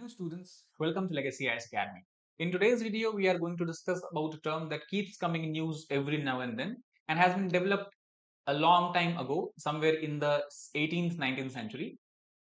Hello students, welcome to Legacy IAS Academy. In today's video, we are going to discuss about a term that keeps coming in news every now and then and has been developed a long time ago, somewhere in the 18th, 19th century.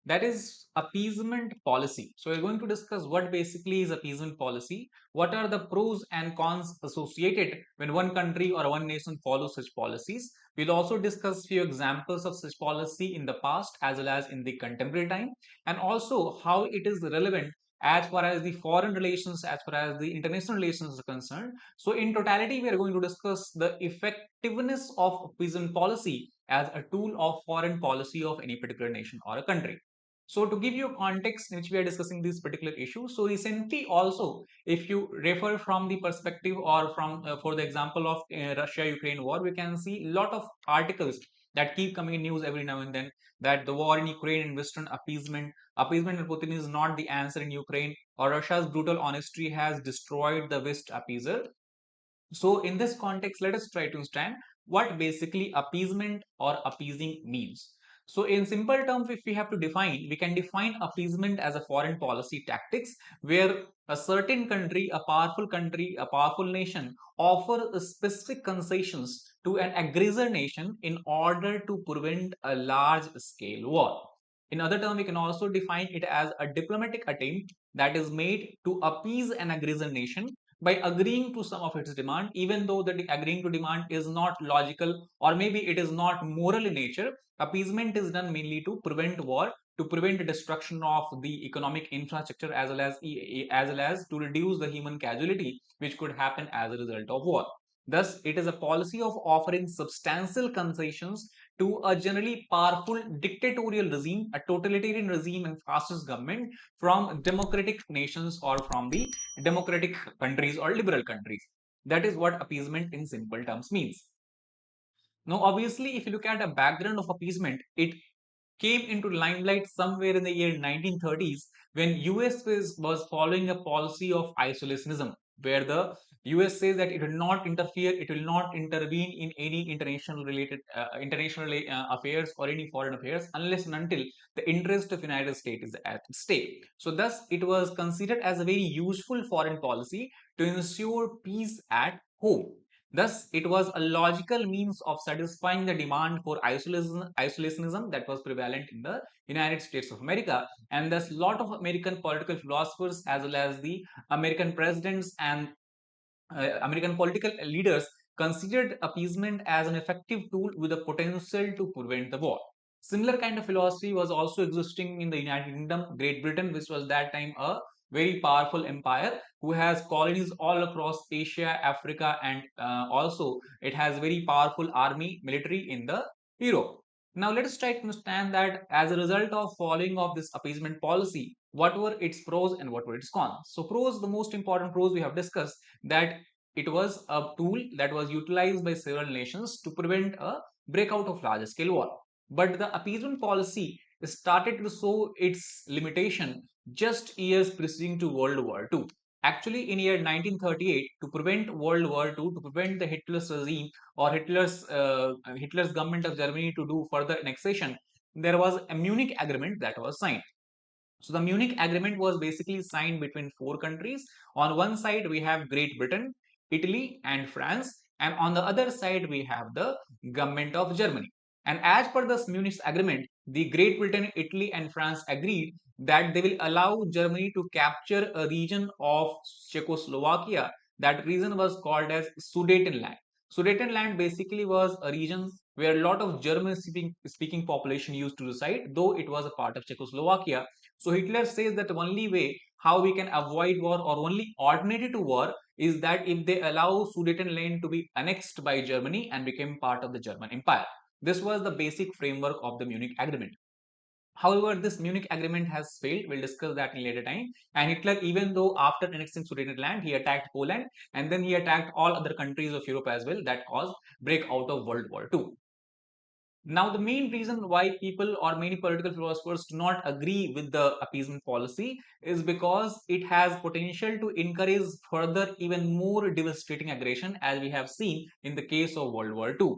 That is appeasement policy. So we're going to discuss what basically is appeasement policy, what are the pros and cons associated when one country or one nation follows such policies. We'll also discuss few examples of such policy in the past as well as in the contemporary time, and also how it is relevant as far as the foreign relations, as far as the international relations are concerned. So in totality, we are going to discuss the effectiveness of appeasement policy as a tool of foreign policy of any particular nation or a country. So to give you a context in which we are discussing this particular issue, so recently also, if you refer from the perspective or from for the example of Russia-Ukraine war, we can see a lot of articles that keep coming in news every now and then that the war in Ukraine and Western appeasement with Putin is not the answer in Ukraine, or Russia's brutal honesty has destroyed the West appeaser. So in this context, let us try to understand what basically appeasement or appeasing means. So in simple terms, if we have to define, we can define appeasement as a foreign policy tactics where a certain country, a powerful nation offer specific concessions to an aggressor nation in order to prevent a large scale war. In other terms, we can also define it as a diplomatic attempt that is made to appease an aggressor nation by agreeing to some of its demand, even though the agreeing to demand is not logical or maybe it is not moral in nature. Appeasement is done mainly to prevent war, to prevent the destruction of the economic infrastructure, as well as to reduce the human casualty which could happen as a result of war. Thus, it is a policy of offering substantial concessions to a generally powerful dictatorial regime, a totalitarian regime and fascist government from democratic nations or from the democratic countries or liberal countries. That is what appeasement in simple terms means. Now, obviously, if you look at a background of appeasement, it came into limelight somewhere in the year 1930s when US was following a policy of isolationism, where the US says that it will not interfere, it will not intervene in any international affairs or any foreign affairs unless and until the interest of United States is at stake. So thus it was considered as a very useful foreign policy to ensure peace at home. Thus, it was a logical means of satisfying the demand for isolationism that was prevalent in the United States of America. And thus, a lot of American political philosophers, as well as the American presidents and American political leaders, considered appeasement as an effective tool with the potential to prevent the war. Similar kind of philosophy was also existing in the United Kingdom, Great Britain, which was that time a very powerful empire who has colonies all across Asia, Africa, and also it has very powerful army, military in the Europe. Now let us try to understand that as a result of following of this appeasement policy, what were its pros and what were its cons. So pros, the most important pros we have discussed, that it was a tool that was utilized by several nations to prevent a breakout of large scale war. But the appeasement policy started to show its limitation just years preceding to World War II. Actually, in year 1938, to prevent World War II, to prevent the Hitler's regime or Hitler's government of Germany to do further annexation, there was a Munich Agreement that was signed. So the Munich Agreement was basically signed between four countries. On one side, we have Great Britain, Italy, and France, and on the other side, we have the government of Germany. And as per this Munich Agreement, the Great Britain, Italy, and France agreed that they will allow Germany to capture a region of Czechoslovakia. That region was called as Sudetenland. Sudetenland basically was a region where a lot of German speaking population used to reside, though it was a part of Czechoslovakia. So Hitler says that the only way how we can avoid war or only alternative to war is that if they allow Sudetenland to be annexed by Germany and become part of the German Empire. This was the basic framework of the Munich Agreement. However, this Munich Agreement has failed. We'll discuss that in later time. And Hitler, even though after annexing Sudetenland, he attacked Poland and then he attacked all other countries of Europe as well, that caused breakout of World War II. Now, the main reason why people or many political philosophers do not agree with the appeasement policy is because it has potential to encourage further, even more devastating aggression, as we have seen in the case of World War II.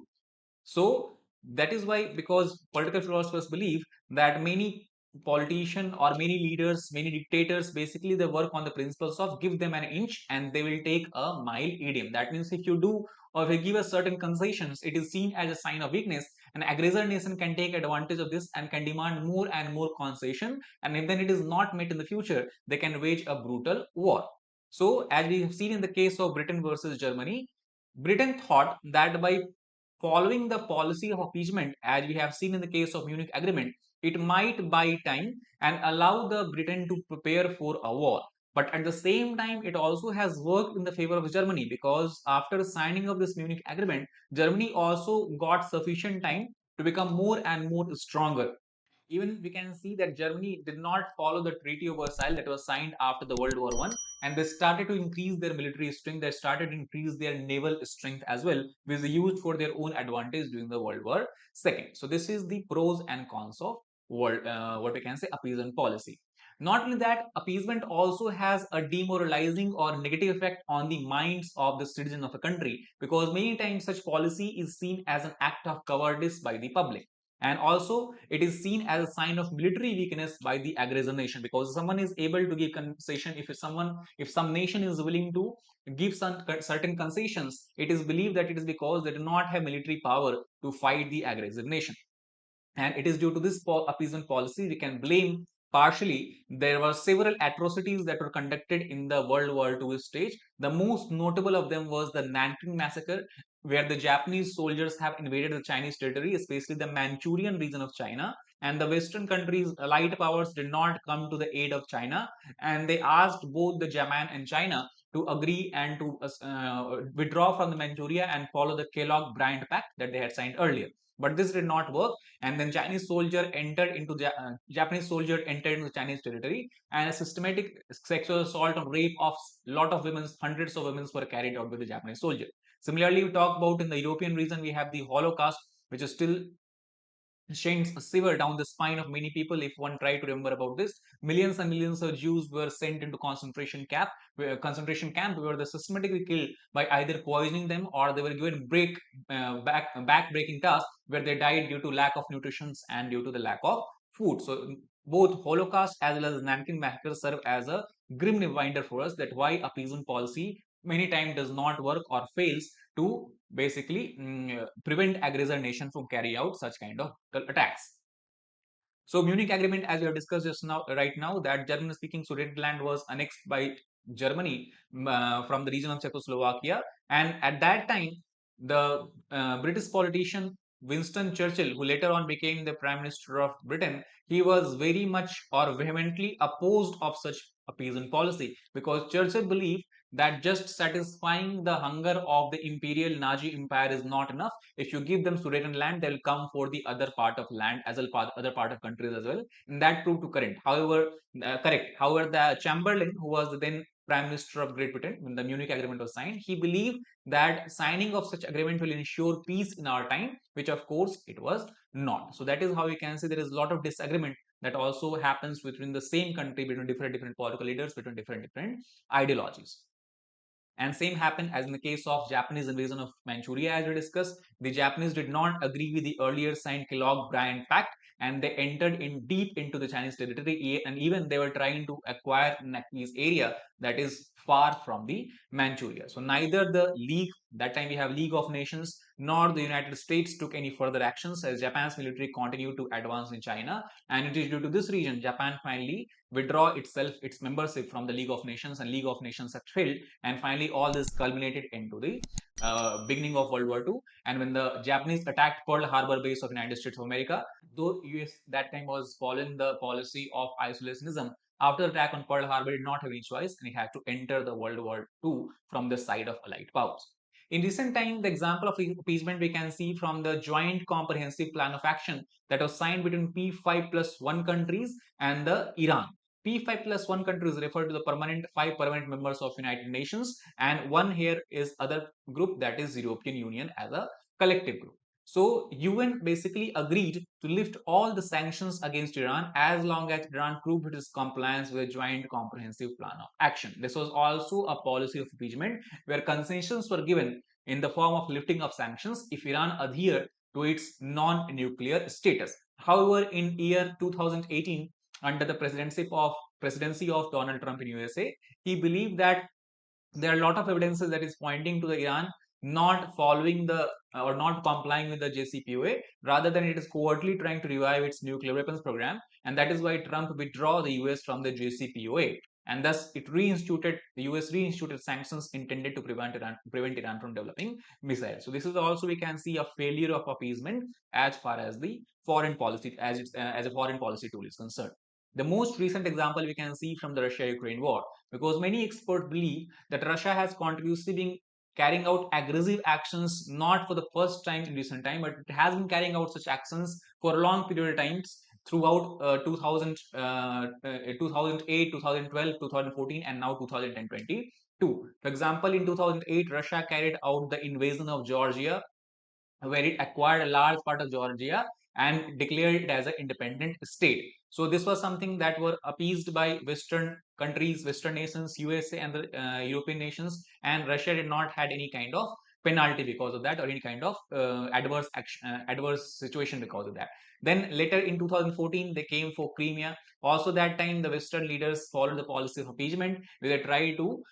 So, that is why, because political philosophers believe that many politician or many leaders, many dictators, basically they work on the principles of give them an inch and they will take a mile idiom. That means if you do or if you give a certain concessions, it is seen as a sign of weakness. An aggressor nation can take advantage of this and can demand more and more concession. And if then it is not met in the future, they can wage a brutal war. So as we have seen in the case of Britain versus Germany, Britain thought that by following the policy of appeasement, as we have seen in the case of Munich Agreement, it might buy time and allow the Britain to prepare for a war. But at the same time, it also has worked in the favor of Germany, because after signing of this Munich Agreement, Germany also got sufficient time to become more and more stronger. Even we can see that Germany did not follow the Treaty of Versailles that was signed after the World War One, and they started to increase their military strength. They started to increase their naval strength as well, which they used for their own advantage during the World War II. So this is the pros and cons of what we can say appeasement policy. Not only that, appeasement also has a demoralizing or negative effect on the minds of the citizens of a country, because many times such policy is seen as an act of cowardice by the public, and also it is seen as a sign of military weakness by the aggressor nation, because someone is able to give concession. If some nation is willing to give some certain concessions, it is believed that it is because they do not have military power to fight the aggressive nation. And it is due to this appeasement policy we can blame partially there were several atrocities that were conducted in the World War II stage. The most notable of them was the Nanking massacre, where the Japanese soldiers have invaded the Chinese territory, especially the Manchurian region of China, and the Western countries, allied powers, did not come to the aid of China, and they asked both the Japan and China to agree and to withdraw from the Manchuria and follow the Kellogg-Briand Pact that they had signed earlier. But this did not work, and then Japanese soldier entered into Chinese territory, and a systematic sexual assault and rape of lot of women, hundreds of women were carried out by the Japanese soldier. Similarly, we talk about in the European region, we have the Holocaust, which is still sends a shiver down the spine of many people if one try to remember about this. Millions and millions of Jews were sent into concentration camp where they systematically killed by either poisoning them, or they were given back breaking tasks where they died due to lack of nutrition and due to the lack of food. So both Holocaust as well as Nanking massacre serve as a grim reminder for us that why appeasement policy many times does not work or fails to basically prevent aggressor nation from carry out such kind of attacks. So Munich Agreement, as we have discussed just now, right now, that German-speaking Sudetenland was annexed by Germany from the region of Czechoslovakia, and at that time, the British politician Winston Churchill, who later on became the Prime Minister of Britain, he was very much or vehemently opposed of such appeasement policy, because Churchill believed that just satisfying the hunger of the imperial Nazi empire is not enough. If you give them Sudetenland, they'll come for the other part of land as well, other part of countries as well. And that proved to correct. Correct. However, the Chamberlain, who was the then Prime Minister of Great Britain when the Munich Agreement was signed, he believed that signing of such agreement will ensure peace in our time, which of course it was not. So that is how we can say there is a lot of disagreement that also happens within the same country between different political leaders, between different ideologies. And same happened as in the case of Japanese invasion of Manchuria, as we discussed. The Japanese did not agree with the earlier signed Kellogg-Briand Pact, and they entered in deep into the Chinese territory, and even they were trying to acquire this area that is far from the Manchuria. So neither the League, that time we have League of Nations, nor the United States took any further actions, as Japan's military continued to advance in China. And it is due to this region Japan finally withdraw its membership from the League of Nations, and League of Nations had failed, and finally all this culminated into the beginning of World War II. And when the Japanese attacked Pearl Harbor base of United States of America, though US that time was following the policy of isolationism, after the attack on Pearl Harbor, it did not have any choice, and it had to enter the World War II from the side of Allied powers. In recent time, the example of appeasement we can see from the Joint Comprehensive Plan of Action that was signed between P5+1 countries and the Iran. P5+1 country is referred to the five permanent members of United Nations, and one here is other group, that is European Union as a collective group. So UN basically agreed to lift all the sanctions against Iran as long as Iran proved its compliance with the Joint Comprehensive Plan of Action. This was also a policy of appeasement where concessions were given in the form of lifting of sanctions if Iran adhered to its non-nuclear status. However, in year 2018, under the presidency of Donald Trump in USA. He believed that there are a lot of evidences that is pointing to the Iran not following the or not complying with the JCPOA, rather than it is covertly trying to revive its nuclear weapons program, and that is why Trump withdraw the US from the JCPOA, and thus the US reinstituted sanctions intended to prevent Iran from developing missiles. So this is also, we can see, a failure of appeasement as far as the foreign policy as a foreign policy tool is concerned. The most recent example we can see from the Russia-Ukraine war, because many experts believe that Russia has continuously been carrying out aggressive actions not for the first time in recent time, but it has been carrying out such actions for a long period of times throughout 2008, 2012, 2014, and now 2022. For example, in 2008, Russia carried out the invasion of Georgia, where it acquired a large part of Georgia and declared it as an independent state. So this was something that were appeased by Western countries, Western nations, USA and the European nations, and Russia did not had any kind of penalty because of that, or any kind of adverse action, adverse situation because of that. Then later in 2014, they came for Crimea. Also that time, the Western leaders followed the policy of appeasement, where they tried to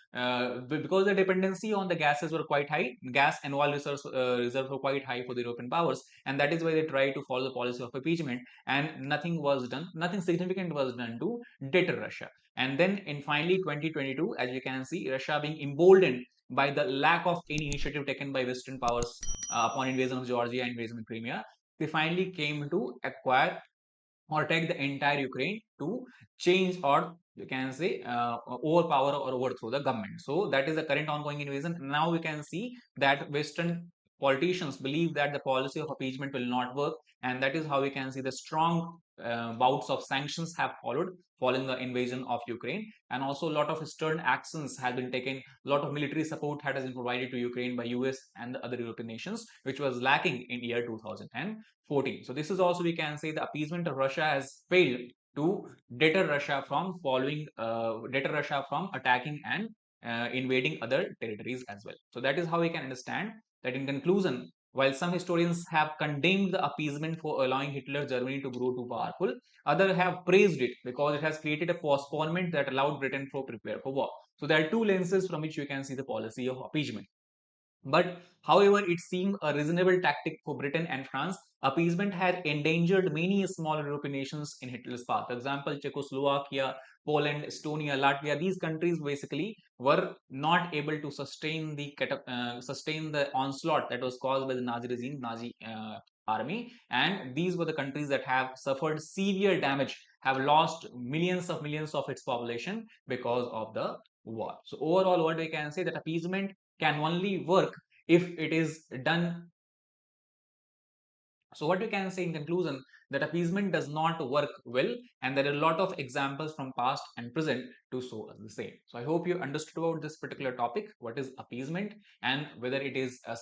because the dependency on the gases were quite high, gas and oil reserves were quite high for the European powers, and that is why they tried to follow the policy of appeasement, and nothing was done, nothing significant was done to deter Russia. And then in finally 2022, as you can see, Russia being emboldened by the lack of any initiative taken by Western powers upon invasion of Georgia and invasion of Crimea, they finally came to acquire or take the entire Ukraine to change, or you can say overpower or overthrow the government. So that is the current ongoing invasion. Now we can see that Western politicians believe that the policy of appeasement will not work, and that is how we can see the strong bouts of sanctions have followed following the invasion of Ukraine, and also a lot of stern actions have been taken. A lot of military support has been provided to Ukraine by US and the other European nations, which was lacking in year 2014. So this is also, we can say, the appeasement of Russia has failed to deter Russia from deter Russia from attacking and invading other territories as well. So that is how we can understand that. In conclusion, while some historians have condemned the appeasement for allowing Hitler Germany to grow too powerful, others have praised it because it has created a postponement that allowed Britain to prepare for war. So there are two lenses from which you can see the policy of appeasement. But however, it seemed a reasonable tactic for Britain and France. Appeasement had endangered many smaller European nations in Hitler's path. For example, Czechoslovakia, Poland, Estonia, Latvia, these countries basically were not able to sustain the onslaught that was caused by the Nazi regime, Nazi army, and these were the countries that have suffered severe damage, have lost millions of its population because of the war. So overall, what we can say, that appeasement can only work if it is done. So what we can say in conclusion, that appeasement does not work well, and there are a lot of examples from past and present to show us the same. So I hope you understood about this particular topic, what is appeasement, and whether it is a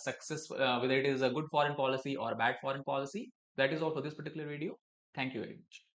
whether it is a good foreign policy or a bad foreign policy. That is all for this particular video. Thank you very much.